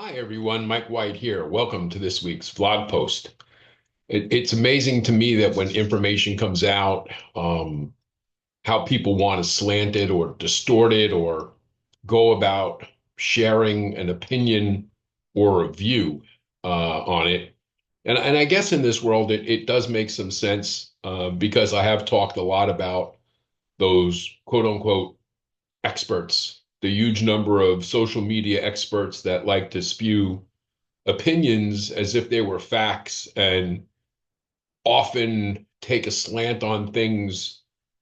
Hi everyone, Mike White here. Welcome to this week's vlog post. It's amazing to me that when information comes out, how people want to slant it or distort it or go about sharing an opinion or a view on it. And I guess in this world, it does make some sense because I have talked a lot about those quote unquote experts, the huge number of social media experts that like to spew opinions as if they were facts and often take a slant on things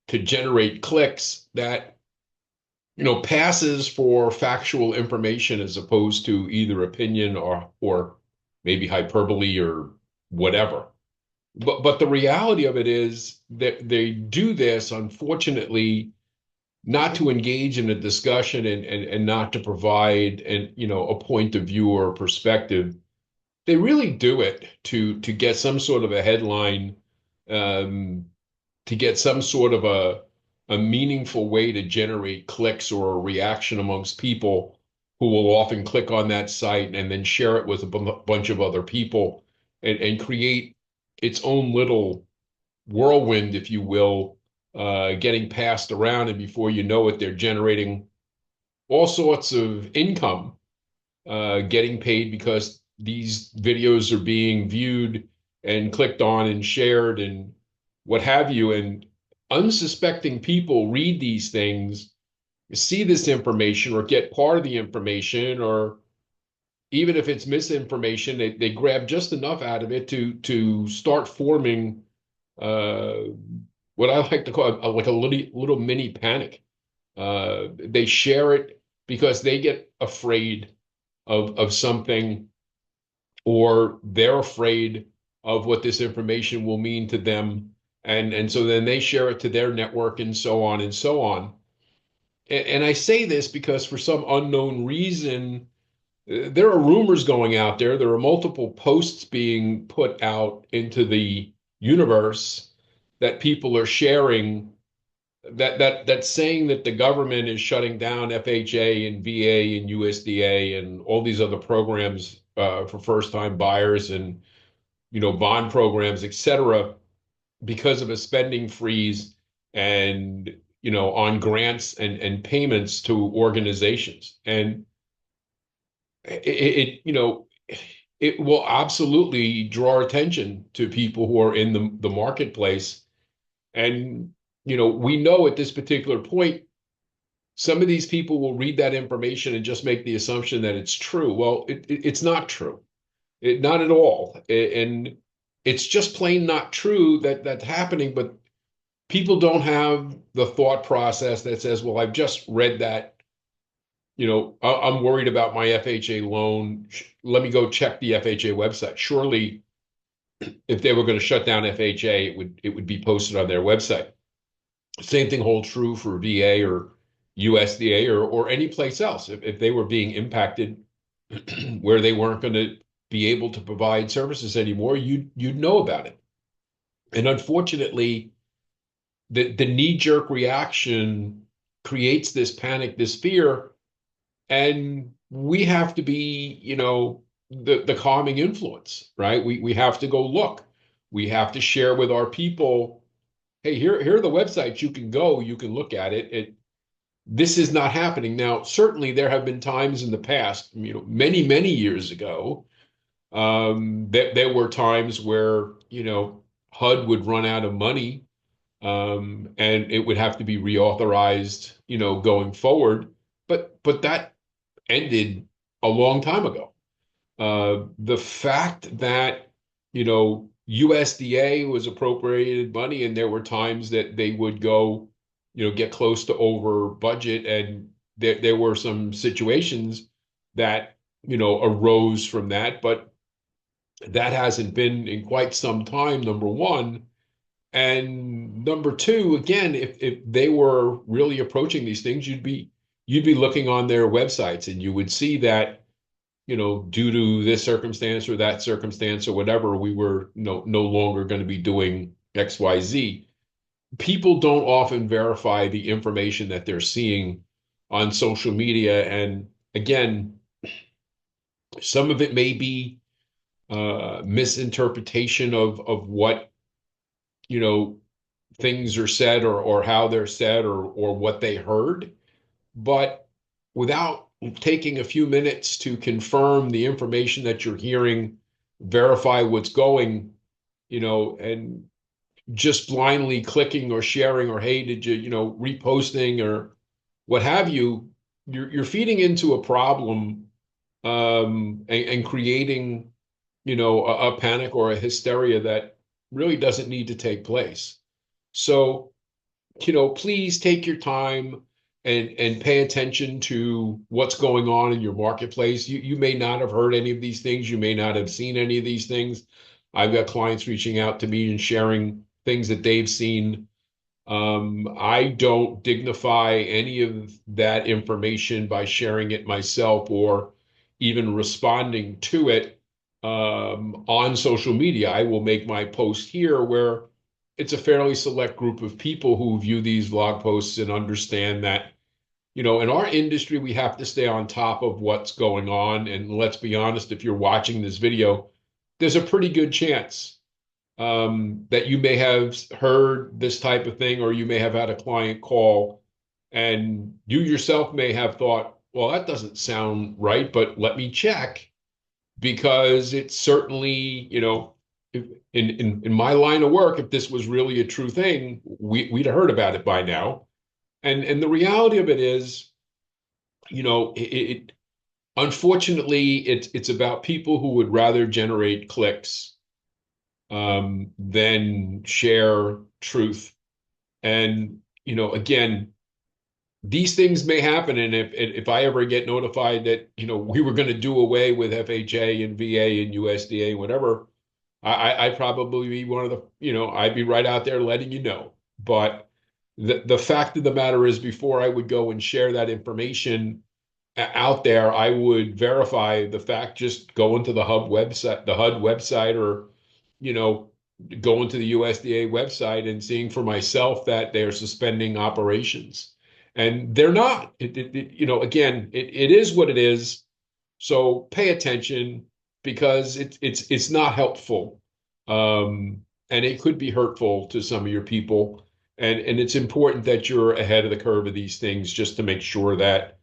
to generate clicks that passes for factual information as opposed to either opinion or maybe hyperbole or whatever. But the reality of it is that they do this, unfortunately, not to engage in a discussion and not to provide a point of view or a perspective. They really do it to get some sort of a headline, um, to get some sort of a meaningful way to generate clicks or a reaction amongst people who will often click on that site and then share it with a bunch of other people and create its own little whirlwind, if you will, getting passed around. And before you know it, they're generating all sorts of income, getting paid because these videos are being viewed and clicked on and shared and what have you. And unsuspecting people read these things, see this information, or get part of the information, or even if it's misinformation, they grab just enough out of it to start forming uh, what I like to call like a little mini panic. They share it because they get afraid of something, or they're afraid of what this information will mean to them. And so then they share it to their network and so on and so on. And I say this because for some unknown reason, there are rumors going out there. There are multiple posts being put out into the universe that people are sharing that's saying that the government is shutting down FHA and VA and USDA and all these other programs for first-time buyers and bond programs, et cetera, because of a spending freeze and on grants and payments to organizations. And it will absolutely draw attention to people who are in the marketplace. And we know at this particular point, some of these people will read that information and just make the assumption that it's true. Well, it's not true. Not at all. And it's just plain not true that that's happening. But people don't have the thought process that says, well, I've just read that. I'm worried about my FHA loan. Let me go check the FHA website. Surely, if they were going to shut down FHA, it would be posted on their website. Same thing holds true for VA or USDA or any place else. If they were being impacted where they weren't going to be able to provide services anymore, you'd know about it. And unfortunately, the knee-jerk reaction creates this panic, this fear, and we have to be, the calming influence, right? We have to go look. We have to share with our people, hey, here are the websites you can go, you can look at it. This is not happening. Now, certainly there have been times in the past, many, many years ago, that there were times where, HUD would run out of money, and it would have to be reauthorized, going forward. But that ended a long time ago. The fact that, USDA was appropriated money and there were times that they would go, get close to over budget, and there were some situations that, arose from that, but that hasn't been in quite some time, number one. And number two, again, if they were really approaching these things, you'd be looking on their websites and you would see that, due to this circumstance or that circumstance or whatever, we were no longer going to be doing XYZ. People don't often verify the information that they're seeing on social media. And again, Some of it may be misinterpretation of what, you know, things are said or how they're said or what they heard. But without taking a few minutes to confirm the information that you're hearing, verify what's going, and just blindly clicking or sharing or hey, did you, reposting or what have you, you're feeding into a problem, and creating, a panic or a hysteria that really doesn't need to take place. So, please take your time and pay attention to what's going on in your marketplace. You may not have heard any of these things. You may not have seen any of these things. I've got clients reaching out to me and sharing things that they've seen. I don't dignify any of that information by sharing it myself or even responding to it on social media. I will make my post here where it's a fairly select group of people who view these blog posts and understand that, in our industry, we have to stay on top of what's going on. And let's be honest, if you're watching this video, there's a pretty good chance that you may have heard this type of thing, or you may have had a client call and you yourself may have thought, well, that doesn't sound right, but let me check because it's certainly, in my line of work, if this was really a true thing, we'd have heard about it by now. And the reality of it is, it unfortunately it's about people who would rather generate clicks than share truth. And, again, these things may happen. And if I ever get notified that, we were going to do away with FHA and VA and USDA, whatever, I'd probably be one of the, I'd be right out there letting you know. But the fact of the matter is, before I would go and share that information out there, I would verify the fact, just go into the HUD website, or, going to the USDA website and seeing for myself that they're suspending operations. And they're not. Again, it is what it is. So pay attention because it's not helpful. And it could be hurtful to some of your people. And it's important that you're ahead of the curve of these things just to make sure that,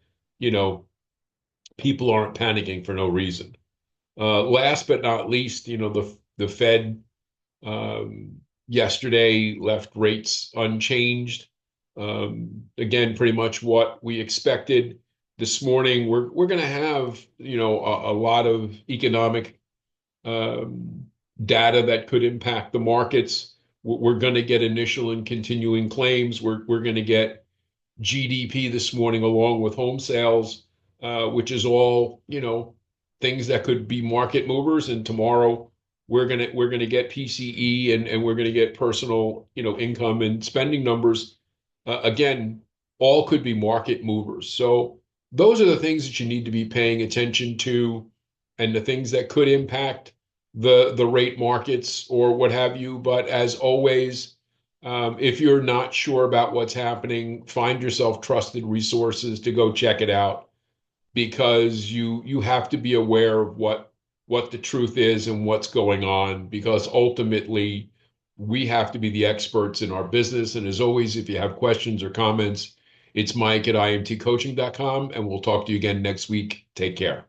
people aren't panicking for no reason. Last but not least, the Fed yesterday left rates unchanged. Again, pretty much what we expected. This morning, we're going to have, a lot of economic data that could impact the markets. We're going to get initial and continuing claims. We're going to get GDP this morning along with home sales, which is all, things that could be market movers. And tomorrow we're gonna get PCE, and we're gonna get personal, income and spending numbers. Again, all could be market movers. So those are the things that you need to be paying attention to, and the things that could impact the rate markets or what have you. But as always, if you're not sure about what's happening, find yourself trusted resources to go check it out, because you have to be aware of what the truth is and what's going on, because ultimately we have to be the experts in our business. And as always, if you have questions or comments, it's Mike at imtcoaching.com, and we'll talk to you again next week. Take care.